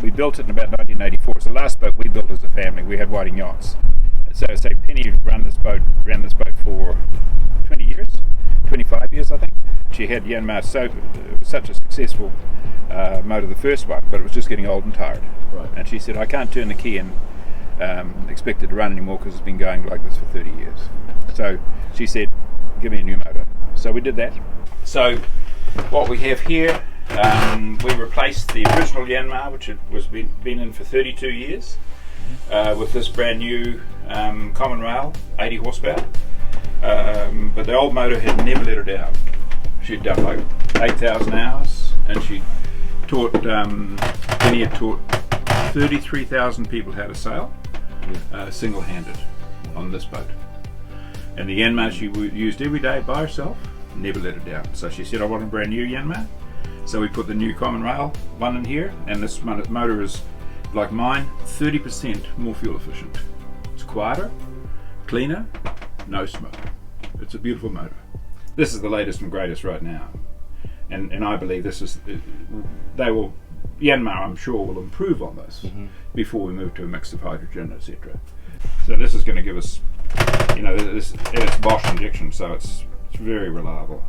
we built it in about 1984. It's the last boat we built as a family. We had Whiting Yachts. So Penny ran this boat for 20 years, 25 years I think. She had Yanmar, so it was such a successful motor, the first one, but it was just getting old and tired. Right. And she said, I can't turn the key and expect it to run anymore because it's been going like this for 30 years. So she said, give me a new motor. So we did that. So what we have here, we replaced the original Yanmar, which was been in for 32 years, with this brand new Common Rail, 80 horsepower. But the old motor had never let her down. She'd done like 8,000 hours, and she taught, Penny had taught 33,000 people how to sail, single-handed on this boat. And the Yanmar she used every day by herself, never let her down. So she said, I want a brand new Yanmar. So we put the new Common Rail one in here, and this motor is, like mine, 30% more fuel efficient. It's quieter, cleaner, no smoke. It's a beautiful motor. This is the latest and greatest right now, and I believe this is, Yanmar I'm sure will improve on this before we move to a mix of hydrogen, etc. So this is going to give us, and it's Bosch injection, so it's very reliable.